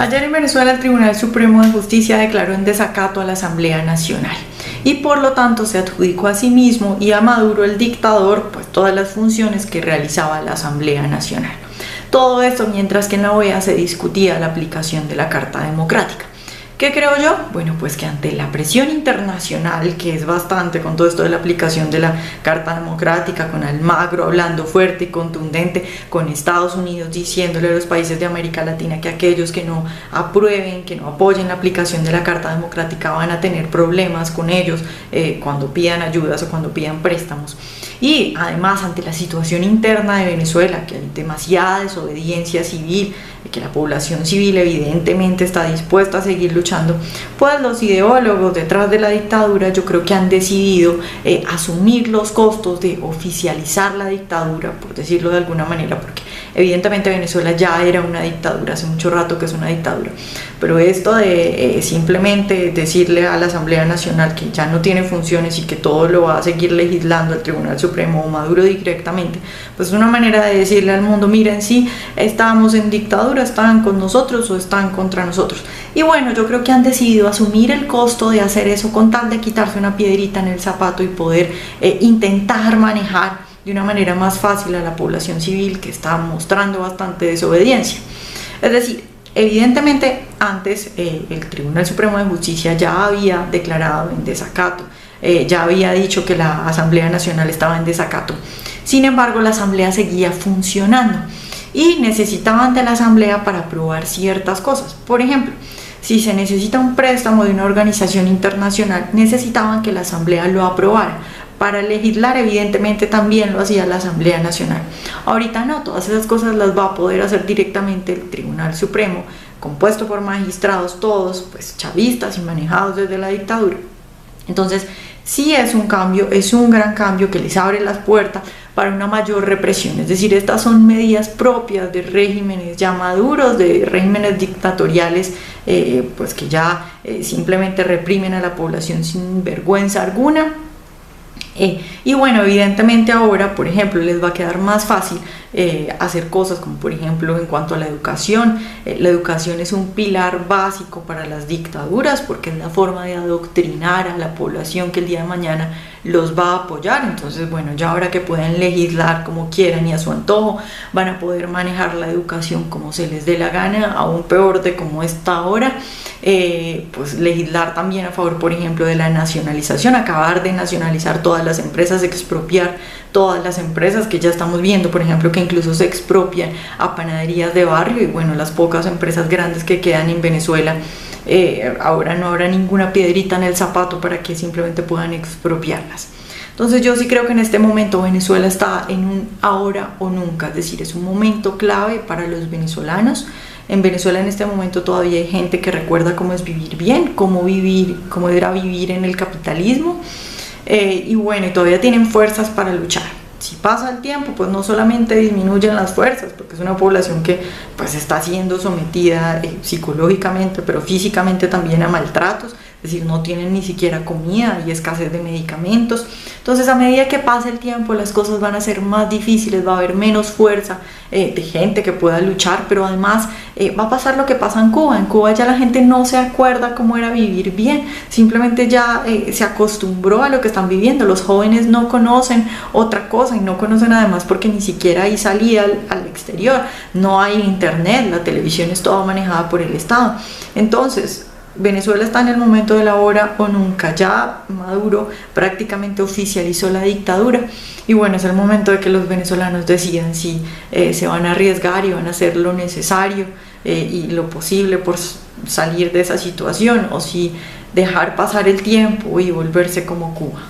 Ayer en Venezuela el Tribunal Supremo de Justicia declaró en desacato a la Asamblea Nacional y por lo tanto se adjudicó a sí mismo y a Maduro, el dictador, pues todas las funciones que realizaba la Asamblea Nacional. Todo esto mientras que en la OEA se discutía la aplicación de la Carta Democrática. ¿Qué creo yo? Bueno, pues que ante la presión internacional, que es bastante con todo esto de la aplicación de la Carta Democrática, con Almagro hablando fuerte y contundente, con Estados Unidos diciéndole a los países de América Latina que aquellos que no aprueben, que no apoyen la aplicación de la Carta Democrática van a tener problemas con ellos cuando pidan ayudas o cuando pidan préstamos. Y además ante la situación interna de Venezuela, que hay demasiada desobediencia civil, que la población civil evidentemente está dispuesta a seguir luchando, pues los ideólogos detrás de la dictadura yo creo que han decidido asumir los costos de oficializar la dictadura, por decirlo de alguna manera, porque evidentemente Venezuela ya era una dictadura, hace mucho rato que es una dictadura, pero esto de simplemente decirle a la Asamblea Nacional que ya no tiene funciones y que todo lo va a seguir legislando el Tribunal Supremo o Maduro directamente, pues es una manera de decirle al mundo, miren, sí, estamos en dictadura, están con nosotros o están contra nosotros. Y bueno, yo creo que han decidido asumir el costo de hacer eso con tal de quitarse una piedrita en el zapato y poder intentar manejar de una manera más fácil a la población civil que está mostrando bastante desobediencia. Es decir, evidentemente antes el Tribunal Supremo de Justicia ya había declarado en desacato, ya había dicho que la Asamblea Nacional estaba en desacato. Sin embargo, la Asamblea seguía funcionando y necesitaban de la Asamblea para aprobar ciertas cosas. Por ejemplo, si se necesita un préstamo de una organización internacional, necesitaban que la Asamblea lo aprobara. Para legislar, evidentemente, también lo hacía la Asamblea Nacional. Ahorita no, todas esas cosas las va a poder hacer directamente el Tribunal Supremo, compuesto por magistrados todos, pues chavistas y manejados desde la dictadura. Entonces, sí es un cambio, es un gran cambio que les abre las puertas para una mayor represión. Es decir, estas son medidas propias de regímenes ya maduros, de regímenes dictatoriales, pues que ya simplemente reprimen a la población sin vergüenza alguna. Y bueno, evidentemente ahora, por ejemplo, les va a quedar más fácil hacer cosas como, por ejemplo, en cuanto a la educación. La educación es un pilar básico para las dictaduras porque es la forma de adoctrinar a la población que el día de mañana los va a apoyar. Entonces, bueno, ya ahora que pueden legislar como quieran y a su antojo, van a poder manejar la educación como se les dé la gana, aún peor de como está ahora. Pues legislar también a favor, por ejemplo, de la nacionalización, acabar de nacionalizar todas las empresas, expropiar todas las empresas que ya estamos viendo, por ejemplo, que incluso se expropian a panaderías de barrio y bueno, las pocas empresas grandes que quedan en Venezuela, ahora no habrá ninguna piedrita en el zapato para que simplemente puedan expropiarlas. Entonces yo sí creo que en este momento Venezuela está en un ahora o nunca, es decir, es un momento clave para los venezolanos. En Venezuela en este momento todavía hay gente que recuerda cómo es vivir bien, cómo era vivir en el capitalismo, y bueno, y todavía tienen fuerzas para luchar. Si pasa el tiempo, pues no solamente disminuyen las fuerzas, porque es una población que pues está siendo sometida psicológicamente, pero físicamente también a maltratos, es decir, no tienen ni siquiera comida y escasez de medicamentos. Entonces, a medida que pasa el tiempo, las cosas van a ser más difíciles, va a haber menos fuerza de gente que pueda luchar, pero además va a pasar lo que pasa en Cuba. En Cuba ya la gente no se acuerda cómo era vivir bien, simplemente ya se acostumbró a lo que están viviendo. Los jóvenes no conocen otra cosa y no conocen además porque ni siquiera hay salida al exterior, no hay internet, la televisión es toda manejada por el Estado. Entonces, Venezuela está en el momento de la hora o nunca. Ya Maduro prácticamente oficializó la dictadura y bueno, es el momento de que los venezolanos decidan si se van a arriesgar y van a hacer lo necesario y lo posible por salir de esa situación o si dejar pasar el tiempo y volverse como Cuba.